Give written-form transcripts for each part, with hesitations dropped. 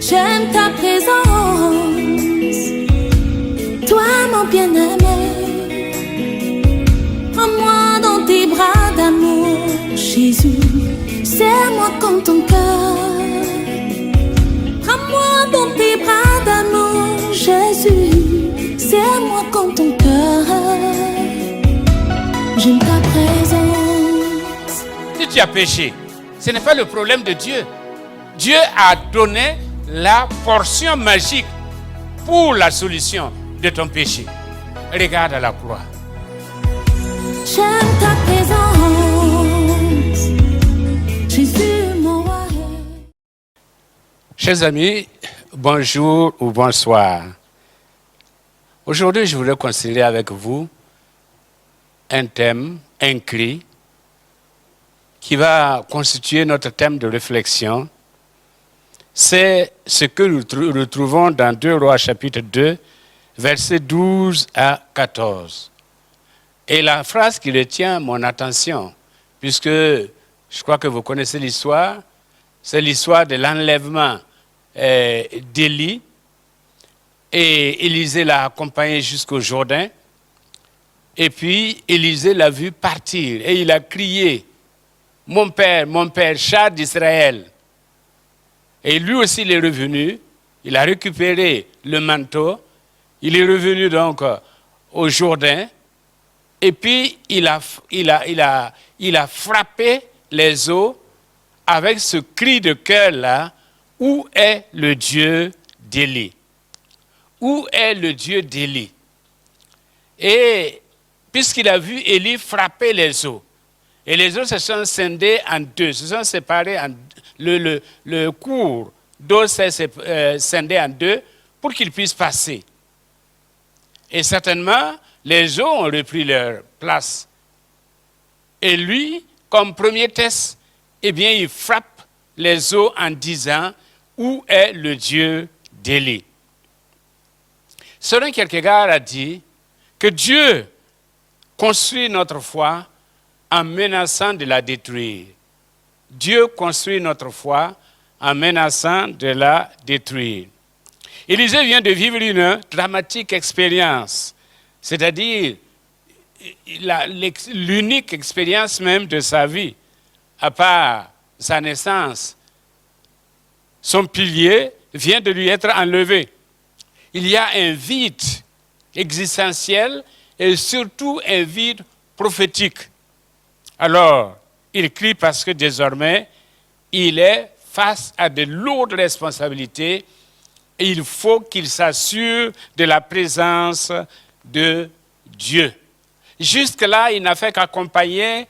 J'aime ta présence, toi mon bien-aimé. Prends-moi dans tes bras d'amour, Jésus. Serre-moi comme ton cœur. Prends-moi dans tes bras d'amour, Jésus. Serre-moi comme ton cœur. J'aime ta présence. Si tu as péché, ce n'est pas le problème de Dieu. Dieu a donné la portion magique pour la solution de ton péché. Regarde à la croix. J'aime ta présence, Jésus mon roi. Chers amis, bonjour ou bonsoir. Aujourd'hui, je voudrais considérer avec vous un thème, un cri, qui va constituer notre thème de réflexion. C'est ce que nous retrouvons dans 2 Rois chapitre 2, versets 12 à 14. Et la phrase qui retient mon attention, puisque je crois que vous connaissez l'histoire, c'est l'histoire de l'enlèvement d'Élie. Et Élisée l'a accompagné jusqu'au Jourdain. Et puis Élisée l'a vu partir et il a crié, mon père, char d'Israël. Et lui aussi, il est revenu, il a récupéré le manteau, il est revenu donc au Jourdain, et puis il a frappé les eaux avec ce cri de cœur-là, où est le Dieu d'Élie? Où est le Dieu d'Élie? Et puisqu'il a vu Élie frapper les eaux, et les eaux se sont scindées en deux, se sont séparées en le cours d'eau s'est scindé en deux pour qu'il puisse passer. Et certainement, les eaux ont repris leur place. Et lui, comme premier test, eh bien, il frappe les eaux en disant, où est le Dieu d'Élie? Søren Kierkegaard a dit que Dieu construit notre foi en menaçant de la détruire. Dieu construit notre foi en menaçant de la détruire. Élisée vient de vivre une dramatique expérience, c'est-à-dire l'unique expérience même de sa vie, à part sa naissance. Son pilier vient de lui être enlevé. Il y a un vide existentiel et surtout un vide prophétique. Alors, il crie parce que désormais, il est face à de lourdes responsabilités et il faut qu'il s'assure de la présence de Dieu. Jusque-là, il n'a fait qu'accompagner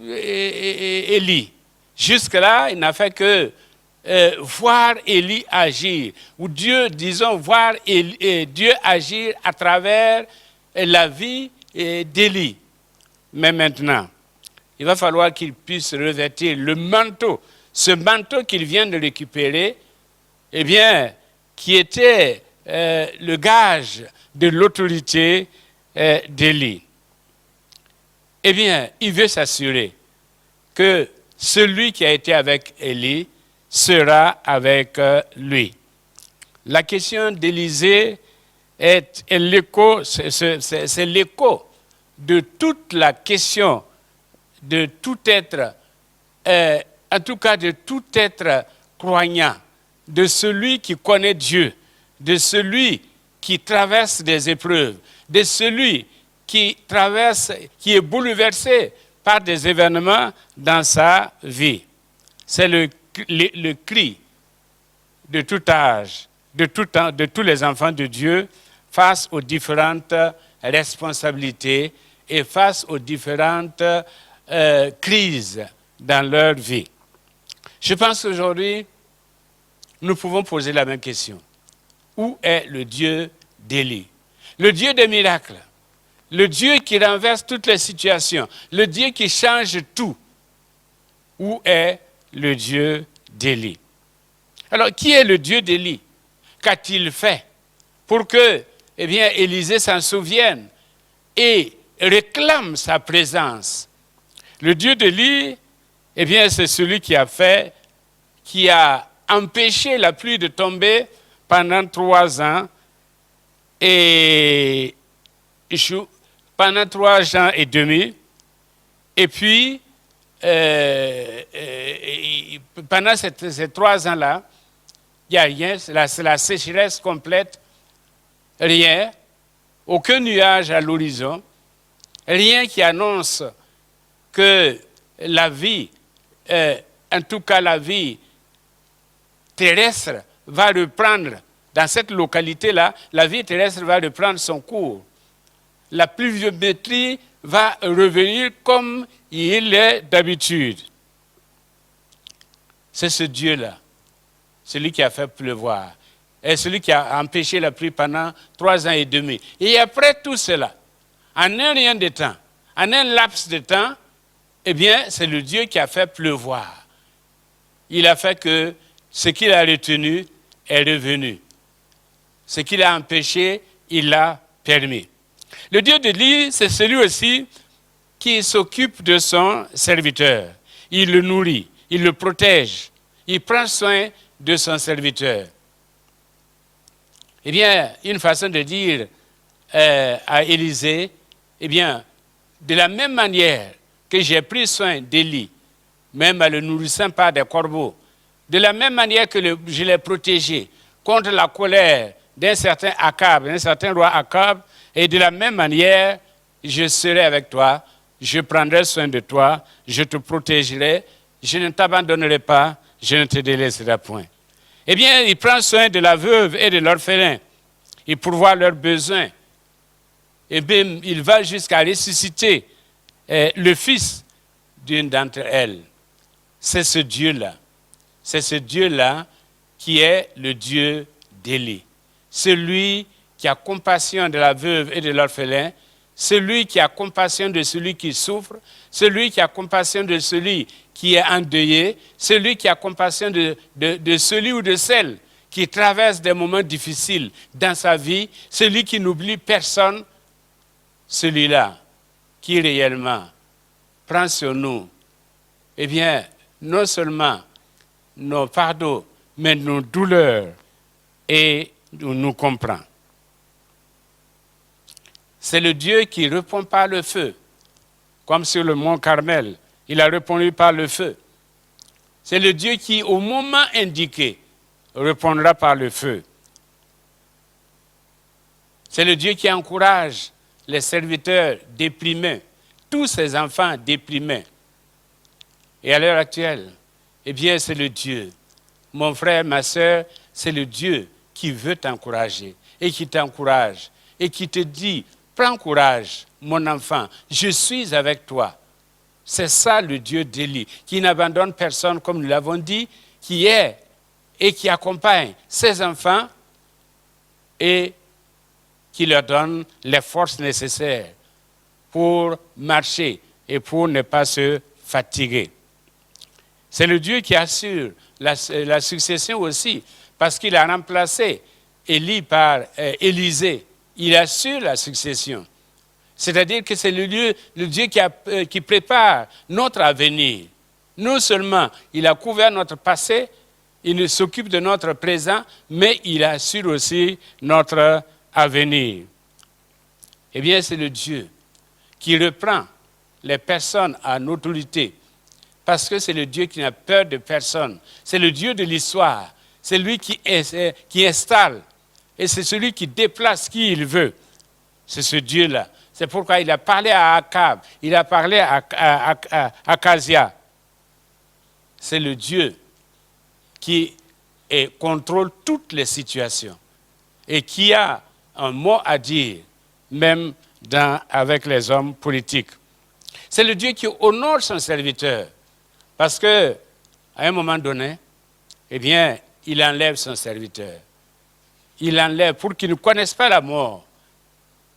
Élie. Jusque-là, il n'a fait que voir Élie agir, ou Dieu, disons, voir Dieu agir à travers la vie d'Élie. Mais maintenant, il va falloir qu'il puisse revêtir le manteau, ce manteau qu'il vient de récupérer, eh bien, qui était le gage de l'autorité d'Élie. Eh bien, il veut s'assurer que celui qui a été avec Élie sera avec lui. La question d'Élisée est l'écho, c'est l'écho de toute la question de tout être, en tout cas de tout être croyant, de celui qui connaît Dieu, de celui qui traverse des épreuves, de celui qui est bouleversé par des événements dans sa vie. C'est le cri de tout âge, de tous les enfants de Dieu face aux différentes responsabilités et face aux différentes crises dans leur vie. Je pense qu'aujourd'hui, nous pouvons poser la même question. Où est le Dieu d'Élie? Le Dieu des miracles, le Dieu qui renverse toutes les situations, le Dieu qui change tout. Où est le Dieu d'Élie? Alors, qui est le Dieu d'Élie? Qu'a-t-il fait pour que, eh bien, Élisée s'en souvienne et réclame sa présence? Le Dieu d'Élie, eh bien, c'est celui qui a empêché la pluie de tomber pendant 3 ans et pendant 3 ans et demi. Et puis, pendant ces 3 ans-là, il n'y a rien, c'est la sécheresse complète, rien, aucun nuage à l'horizon, rien qui annonce que la vie, en tout cas la vie terrestre, va reprendre, dans cette localité-là, la vie terrestre va reprendre son cours. La pluviométrie va revenir comme il est d'habitude. C'est ce Dieu-là, celui qui a fait pleuvoir, et celui qui a empêché la pluie pendant 3 ans et demi. Et après tout cela, en un rien de temps, en un laps de temps, eh bien, c'est le Dieu qui a fait pleuvoir. Il a fait que ce qu'il a retenu est revenu. Ce qu'il a empêché, il l'a permis. Le Dieu d'Élie, c'est celui aussi qui s'occupe de son serviteur. Il le nourrit, il le protège, il prend soin de son serviteur. Eh bien, une façon de dire à Élisée, eh bien, de la même manière que j'ai pris soin d'Élie, même en le nourrissant par des corbeaux, de la même manière que je l'ai protégé contre la colère d'un certain Akab, d'un certain roi Akab, et de la même manière, je serai avec toi, je prendrai soin de toi, je te protégerai, je ne t'abandonnerai pas, je ne te délaisserai point. Eh bien, il prend soin de la veuve et de l'orphelin, il pourvoit leurs besoins, et bien, il va jusqu'à ressusciter le fils d'une d'entre elles. C'est ce Dieu-là. C'est ce Dieu-là qui est le Dieu d'Élie. Celui qui a compassion de la veuve et de l'orphelin, celui qui a compassion de celui qui souffre, celui qui a compassion de celui qui est endeuillé, celui qui a compassion de celui ou de celle qui traverse des moments difficiles dans sa vie, celui qui n'oublie personne, celui-là qui réellement prend sur nous, eh bien, non seulement nos fardeaux, mais nos douleurs, et nous comprend. C'est le Dieu qui répond par le feu, comme sur le mont Carmel, il a répondu par le feu. C'est le Dieu qui, au moment indiqué, répondra par le feu. C'est le Dieu qui encourage les serviteurs déprimés, tous ces enfants déprimés. Et à l'heure actuelle, eh bien, c'est le Dieu. Mon frère, ma sœur, c'est le Dieu qui veut t'encourager et qui t'encourage et qui te dit, prends courage, mon enfant, je suis avec toi. C'est ça le Dieu d'Élie, qui n'abandonne personne, comme nous l'avons dit, qui est et qui accompagne ses enfants et qui leur donne les forces nécessaires pour marcher et pour ne pas se fatiguer. C'est le Dieu qui assure la succession aussi, parce qu'il a remplacé Élie par Élisée. Il assure la succession. C'est-à-dire que c'est le Dieu qui prépare notre avenir. Non seulement il a couvert notre passé, il s'occupe de notre présent, mais il assure aussi notre avenir. Eh bien, c'est le Dieu qui reprend les personnes en autorité, parce que c'est le Dieu qui n'a peur de personne. C'est le Dieu de l'histoire. C'est lui qui installe. Et c'est celui qui déplace qui il veut. C'est ce Dieu-là. C'est pourquoi il a parlé à Akab. Il a parlé à Akazia. C'est le Dieu qui contrôle toutes les situations. Et qui a un mot à dire, même avec les hommes politiques. C'est le Dieu qui honore son serviteur. Parce qu'à un moment donné, eh bien, il enlève son serviteur. Il enlève pour qu'il ne connaisse pas la mort.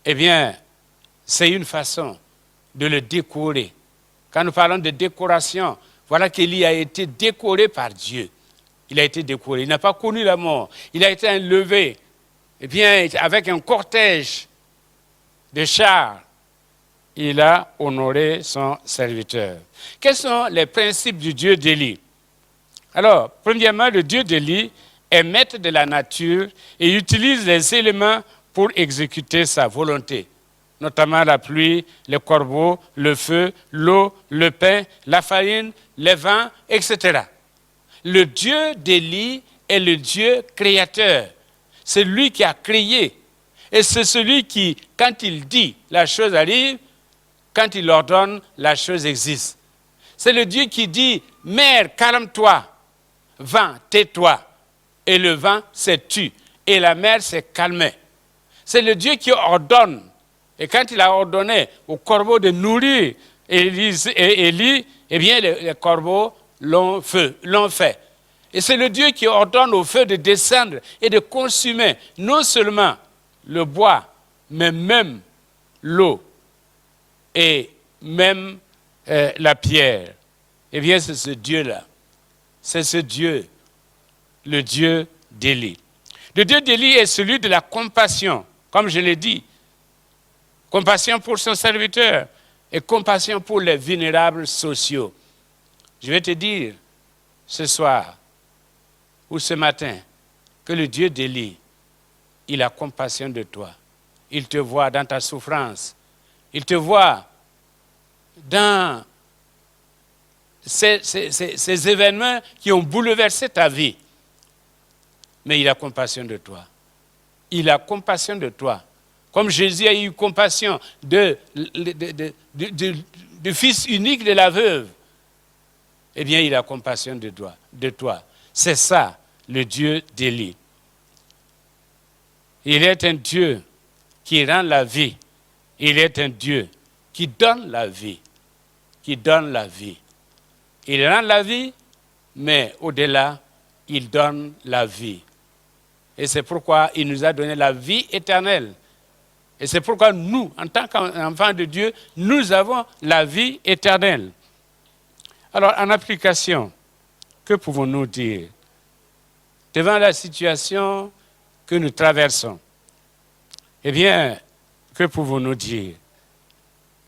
Eh bien, c'est une façon de le décorer. Quand nous parlons de décoration, voilà qu'Élie a été décoré par Dieu. Il a été décoré. Il n'a pas connu la mort. Il a été enlevé. Eh bien, avec un cortège de chars, il a honoré son serviteur. Quels sont les principes du Dieu d'Élie? Alors, premièrement, le Dieu d'Élie est maître de la nature et utilise les éléments pour exécuter sa volonté, notamment la pluie, les corbeaux, le feu, l'eau, le pain, la farine, les vents, etc. Le Dieu d'Élie est le Dieu créateur. C'est lui qui a créé. Et c'est celui qui, quand il dit, la chose arrive, quand il ordonne, la chose existe. C'est le Dieu qui dit, mer, calme-toi, vent, tais-toi. Et le vent s'est tu, et la mer s'est calmée. C'est le Dieu qui ordonne. Et quand il a ordonné aux corbeaux de nourrir Élie, eh bien les corbeaux l'ont fait. Et c'est le Dieu qui ordonne au feu de descendre et de consumer non seulement le bois, mais même l'eau et même la pierre. Eh bien, c'est ce Dieu-là. C'est ce Dieu, le Dieu d'Élie. Le Dieu d'Élie est celui de la compassion, comme je l'ai dit. Compassion pour son serviteur et compassion pour les vulnérables sociaux. Je vais te dire ce soir ou ce matin que le Dieu d'Élie, il a compassion de toi. Il te voit dans ta souffrance. Il te voit dans ces événements qui ont bouleversé ta vie. Mais il a compassion de toi. Il a compassion de toi. Comme Jésus a eu compassion du fils unique de la veuve, eh bien, il a compassion de toi. C'est ça, le Dieu d'Élie. Il est un Dieu qui rend la vie. Il est un Dieu qui donne la vie. Qui donne la vie. Il rend la vie, mais au-delà, il donne la vie. Et c'est pourquoi il nous a donné la vie éternelle. Et c'est pourquoi nous, en tant qu'enfants de Dieu, nous avons la vie éternelle. Alors, en application, que pouvons-nous dire devant la situation que nous traversons? Eh bien, que pouvons-nous dire?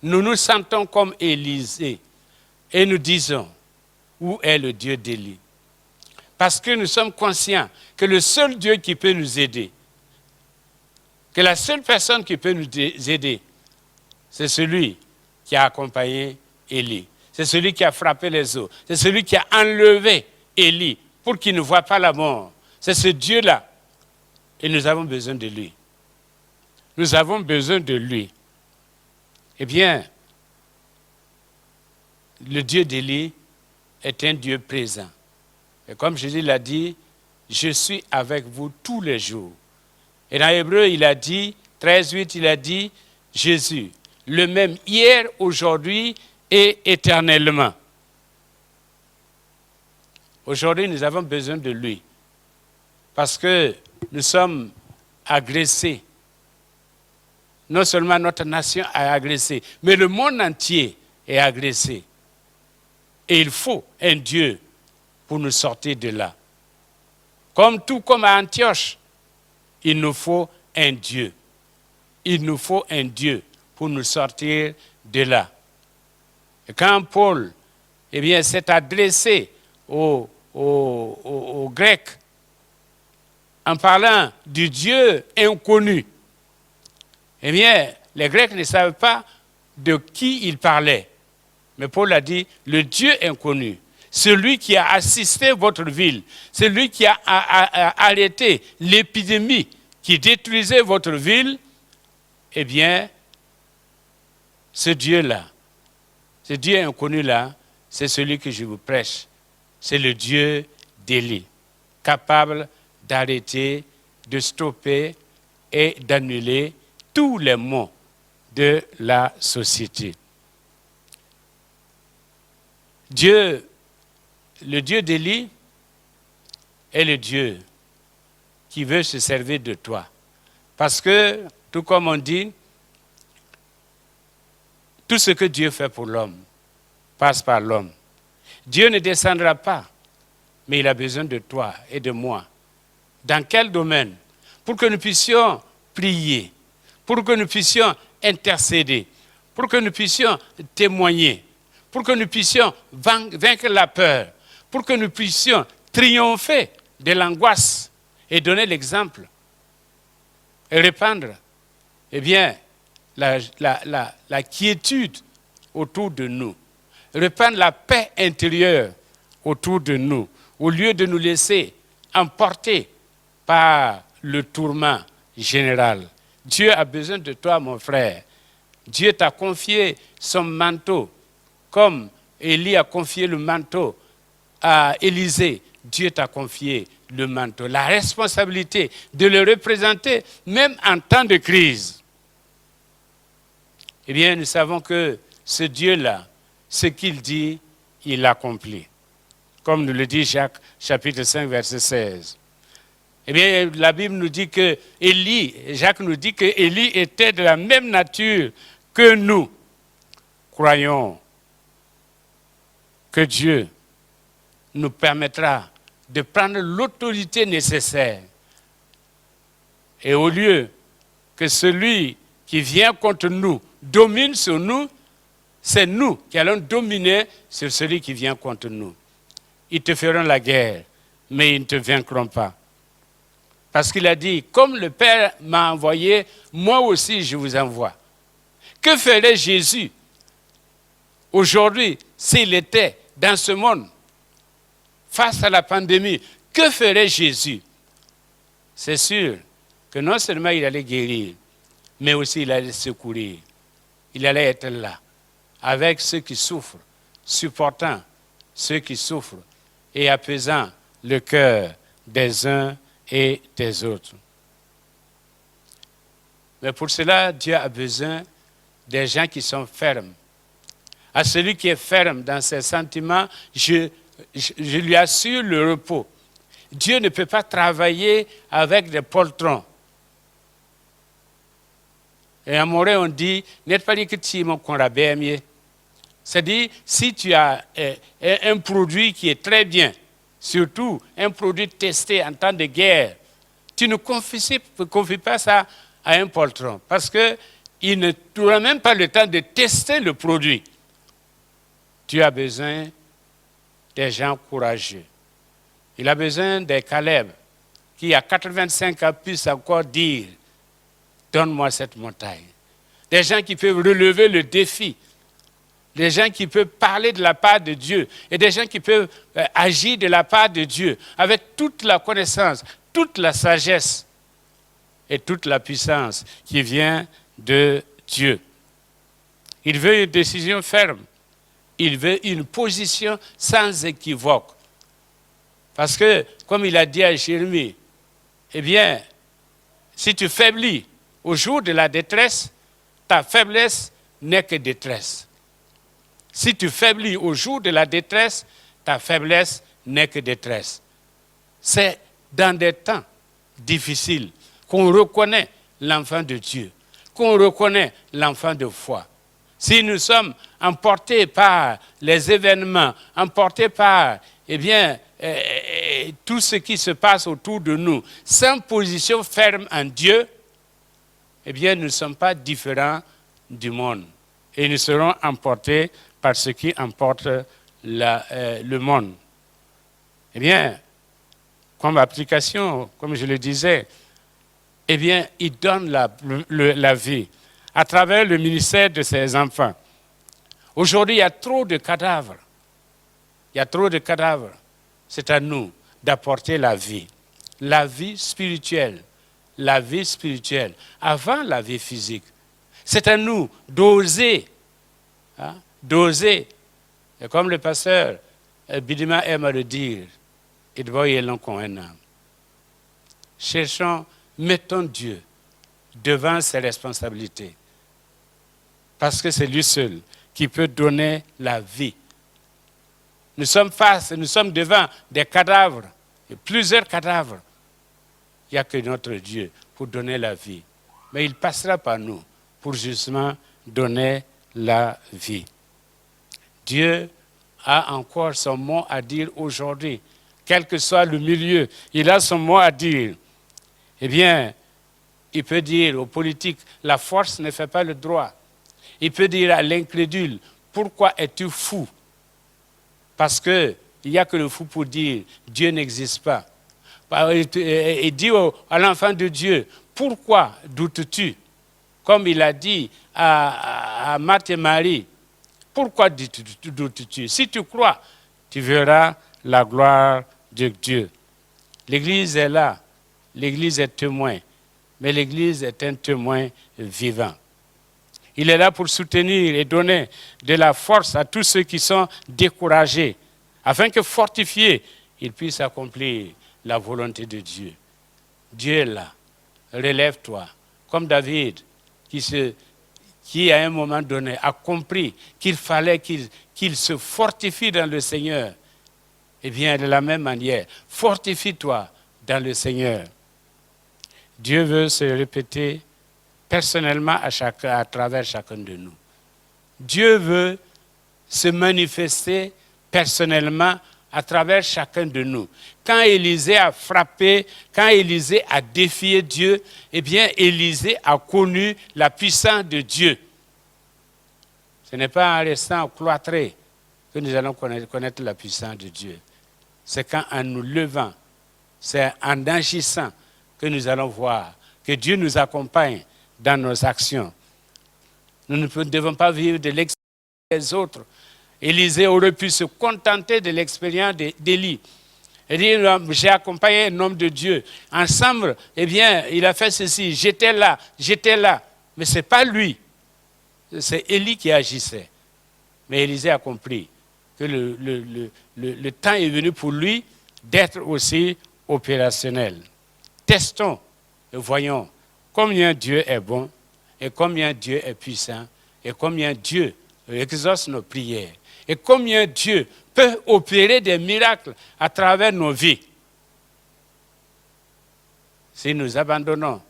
Nous nous sentons comme Élisée et nous disons, où est le Dieu d'Élie? Parce que nous sommes conscients que le seul Dieu qui peut nous aider, que la seule personne qui peut nous aider, c'est celui qui a accompagné Élie. C'est celui qui a frappé les eaux. C'est celui qui a enlevé Élie pour qu'il ne voie pas la mort. C'est ce Dieu-là. Et nous avons besoin de lui. Nous avons besoin de lui. Eh bien, le Dieu d'Élie est un Dieu présent. Et comme Jésus l'a dit, je suis avec vous tous les jours. Et dans Hébreu, il a dit, 13:8, il a dit, Jésus, le même hier, aujourd'hui et éternellement. Aujourd'hui, nous avons besoin de lui. Parce que nous sommes agressés. Non seulement notre nation est agressée, mais le monde entier est agressé. Et il faut un Dieu pour nous sortir de là. Comme à Antioche, il nous faut un Dieu. Il nous faut un Dieu pour nous sortir de là. Et quand Paul s'est adressé aux Grecs en parlant du Dieu inconnu, eh bien, les Grecs ne savaient pas de qui il parlait. Mais Paul a dit, le Dieu inconnu, celui qui a assisté votre ville, celui qui a arrêté l'épidémie qui détruisait votre ville, eh bien, ce Dieu-là, ce Dieu inconnu-là, c'est celui que je vous prêche. C'est le Dieu d'Élie, capable d'arrêter, de stopper et d'annuler tous les maux de la société. Le Dieu d'Élie est le Dieu qui veut se servir de toi. Parce que, tout comme on dit, tout ce que Dieu fait pour l'homme passe par l'homme. Dieu ne descendra pas, mais il a besoin de toi et de moi. Dans quel domaine? Pour que nous puissions prier, pour que nous puissions intercéder, pour que nous puissions témoigner, pour que nous puissions vaincre la peur, pour que nous puissions triompher de l'angoisse et donner l'exemple et répandre, eh bien, la quiétude autour de nous, répandre la paix intérieure autour de nous, au lieu de nous laisser emporter par le tourment général. Dieu a besoin de toi, mon frère. Dieu t'a confié son manteau, comme Élie a confié le manteau à Élisée. Dieu t'a confié le manteau, la responsabilité de le représenter, même en temps de crise. Eh bien, nous savons que ce Dieu-là, ce qu'il dit, il l'accomplit. Comme nous le dit Jacques, chapitre 5, verset 16. Eh bien, la Bible nous dit que Jacques nous dit que Élie était de la même nature que nous. Croyons que Dieu nous permettra de prendre l'autorité nécessaire. Et au lieu que celui qui vient contre nous domine sur nous, c'est nous qui allons dominer sur celui qui vient contre nous. Ils te feront la guerre, mais ils ne te vaincront pas. Parce qu'il a dit, comme le Père m'a envoyé, moi aussi je vous envoie. Que ferait Jésus aujourd'hui s'il était dans ce monde face à la pandémie? Que ferait Jésus? C'est sûr que non seulement il allait guérir, mais aussi il allait secourir. Il allait être là, avec ceux qui souffrent, supportant ceux qui souffrent et apaisant le cœur des uns et des autres. Mais pour cela, Dieu a besoin des gens qui sont fermes. À celui qui est ferme dans ses sentiments, je lui assure le repos. Dieu ne peut pas travailler avec des poltrons. Et en Morée, on dit, n'êtes pas dit que tu m'as qu'on. C'est-à-dire, si tu as un produit qui est très bien, surtout un produit testé en temps de guerre, tu ne confies pas ça à un poltron, parce qu'il ne t'aura même pas le temps de tester le produit. Tu as besoin des gens courageux. Il a besoin des Caleb, qui à 85 ans puissent encore dire, donne-moi cette montagne. Des gens qui peuvent relever le défi. Des gens qui peuvent parler de la part de Dieu. Et des gens qui peuvent agir de la part de Dieu. Avec toute la connaissance, toute la sagesse et toute la puissance qui vient de Dieu. Il veut une décision ferme. Il veut une position sans équivoque. Parce que, comme il a dit à Jérémie, eh bien, si tu faiblis au jour de la détresse, ta faiblesse n'est que détresse. Si tu faiblis au jour de la détresse, ta faiblesse n'est que détresse. C'est dans des temps difficiles qu'on reconnaît l'enfant de Dieu, qu'on reconnaît l'enfant de foi. Si nous sommes emportés par les événements, emportés par, tout ce qui se passe autour de nous, sans position ferme en Dieu, eh bien, nous ne sommes pas différents du monde. Et nous serons emportés par ce qui emporte le monde. Eh bien, comme application, comme je le disais, eh bien, il donne la vie à travers le ministère de ses enfants. Aujourd'hui, il y a trop de cadavres. Il y a trop de cadavres. C'est à nous d'apporter la vie spirituelle. La vie spirituelle, avant la vie physique. C'est à nous d'oser, d'oser. Et comme le pasteur Bidima aime à le dire, il va y aller comme un âme. Cherchons, mettons Dieu devant ses responsabilités. Parce que c'est lui seul qui peut donner la vie. Nous sommes devant des cadavres, plusieurs cadavres. Il n'y a que notre Dieu pour donner la vie. Mais il passera par nous pour justement donner la vie. Dieu a encore son mot à dire aujourd'hui. Quel que soit le milieu, il a son mot à dire. Eh bien, il peut dire aux politiques, la force ne fait pas le droit. Il peut dire à l'incrédule, pourquoi es-tu fou? Parce que il n'y a que le fou pour dire Dieu n'existe pas. Il dit à l'enfant de Dieu, pourquoi doutes-tu? Comme il a dit à Marthe et Marie, pourquoi doutes-tu? Si tu crois, tu verras la gloire de Dieu. L'Église est là, l'Église est témoin, mais l'Église est un témoin vivant. Il est là pour soutenir et donner de la force à tous ceux qui sont découragés, afin que fortifiés, ils puissent accomplir la volonté de Dieu. Dieu est là, relève-toi, comme David, qui à un moment donné a compris qu'il fallait qu'il se fortifie dans le Seigneur. Eh bien, de la même manière, fortifie-toi dans le Seigneur. Dieu veut se répéter personnellement à travers chacun de nous. Dieu veut se manifester personnellement à travers chacun de nous. Quand Élisée a frappé, quand Élisée a défié Dieu, eh bien, Élisée a connu la puissance de Dieu. Ce n'est pas en restant cloîtré que nous allons connaître la puissance de Dieu. C'est quand en nous levant, c'est en agissant que nous allons voir que Dieu nous accompagne dans nos actions. Nous ne devons pas vivre de l'expérience des autres. Élisée aurait pu se contenter de l'expérience d'Élie. Il dit, j'ai accompagné un homme de Dieu. Ensemble, eh bien, il a fait ceci. J'étais là. Mais ce n'est pas lui. C'est Élie qui agissait. Mais Élisée a compris que le temps est venu pour lui d'être aussi opérationnel. Testons et voyons combien Dieu est bon et combien Dieu est puissant et combien Dieu exauce nos prières et combien Dieu peut opérer des miracles à travers nos vies. Si nous abandonnons,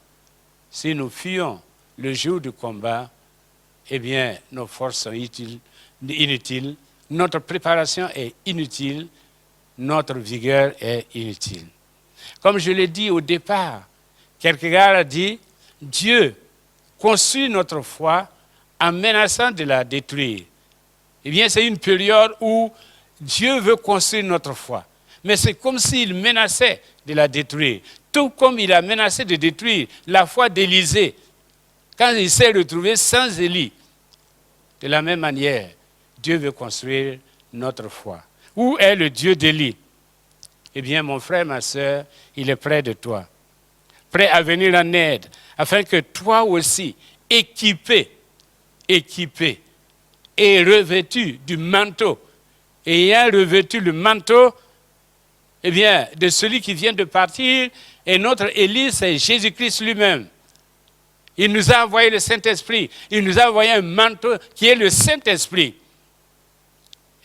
si nous fuyons le jour du combat, eh bien, nos forces sont inutiles, notre préparation est inutile, notre vigueur est inutile. Comme je l'ai dit au départ, Kierkegaard a dit, Dieu construit notre foi en menaçant de la détruire. Eh bien, c'est une période où Dieu veut construire notre foi. Mais c'est comme s'il menaçait de la détruire. Tout comme il a menacé de détruire la foi d'Élisée quand il s'est retrouvé sans Élie. De la même manière, Dieu veut construire notre foi. Où est le Dieu d'Élie? Eh bien, mon frère, ma soeur, il est près de toi. Prêt à venir en aide, afin que toi aussi, équipé et revêtu du manteau, ayant revêtu le manteau, eh bien, de celui qui vient de partir, et notre Élie, c'est Jésus-Christ lui-même. Il nous a envoyé le Saint-Esprit, il nous a envoyé un manteau qui est le Saint-Esprit.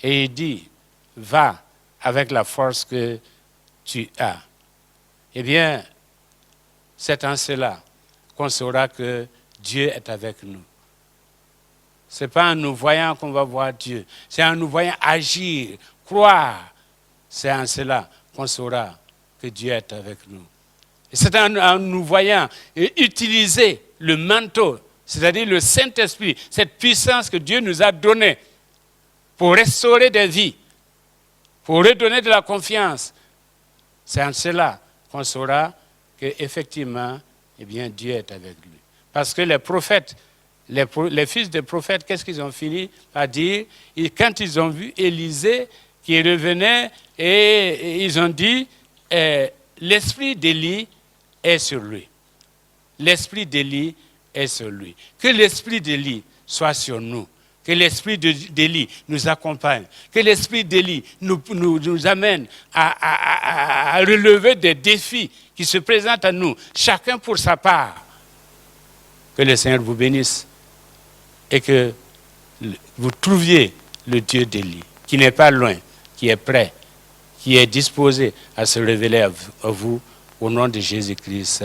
Et il dit, va avec la force que tu as. Eh bien, c'est en cela qu'on saura que Dieu est avec nous. Ce n'est pas en nous voyant qu'on va voir Dieu. C'est en nous voyant agir, croire. C'est en cela qu'on saura que Dieu est avec nous. Et c'est en nous voyant utiliser le manteau, c'est-à-dire le Saint-Esprit, cette puissance que Dieu nous a donnée pour restaurer des vies, pour redonner de la confiance. C'est en cela qu'on saura qu'effectivement, eh bien, Dieu est avec lui. Parce que les prophètes, les fils des prophètes, qu'est-ce qu'ils ont fini par dire? Quand ils ont vu Élisée qui revenait, et ils ont dit, l'esprit d'Élie est sur lui. L'esprit d'Élie est sur lui. Que l'esprit d'Élie soit sur nous. Que l'esprit d'Élie nous accompagne. Que l'esprit d'Élie nous amène à relever des défis qui se présentent à nous, chacun pour sa part. Que le Seigneur vous bénisse et que vous trouviez le Dieu d'Élie, qui n'est pas loin, qui est prêt, qui est disposé à se révéler à vous au nom de Jésus-Christ.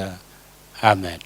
Amen.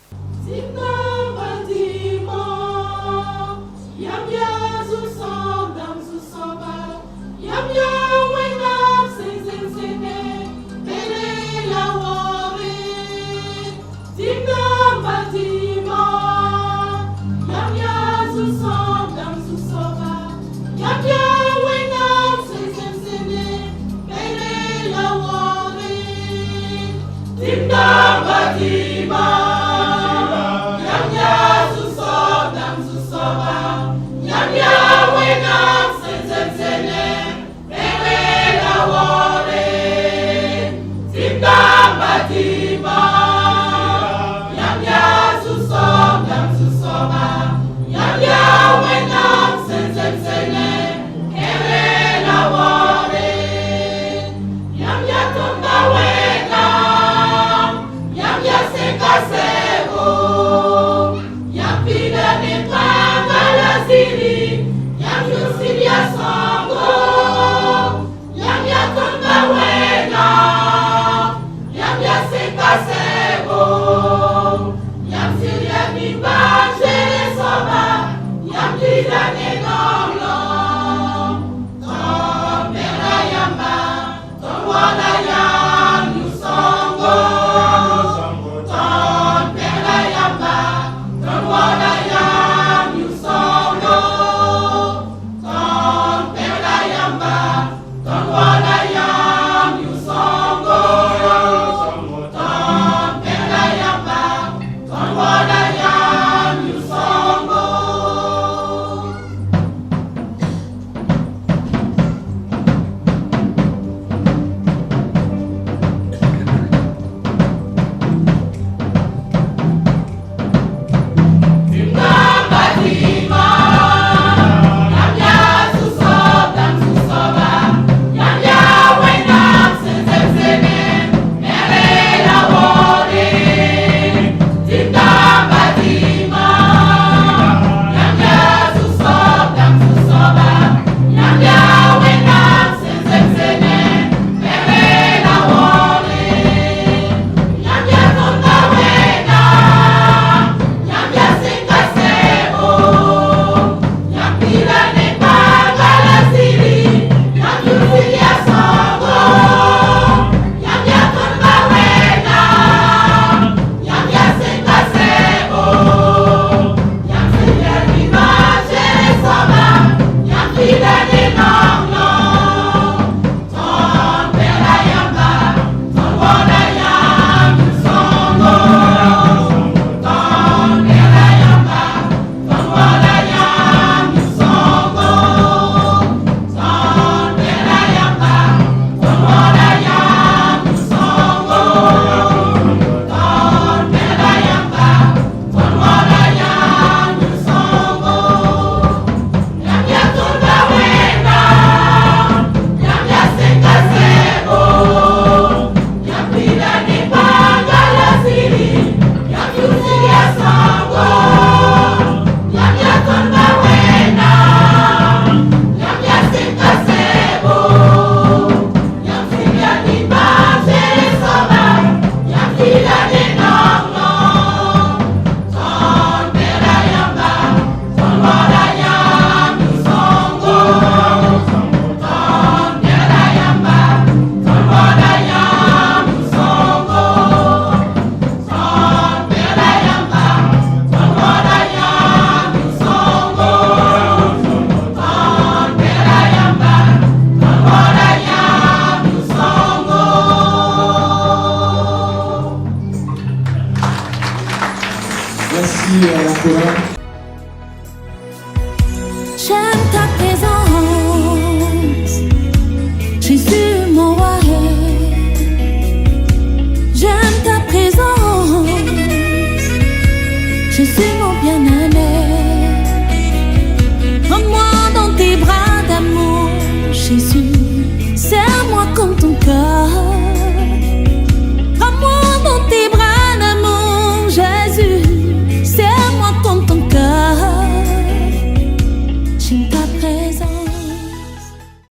Jésus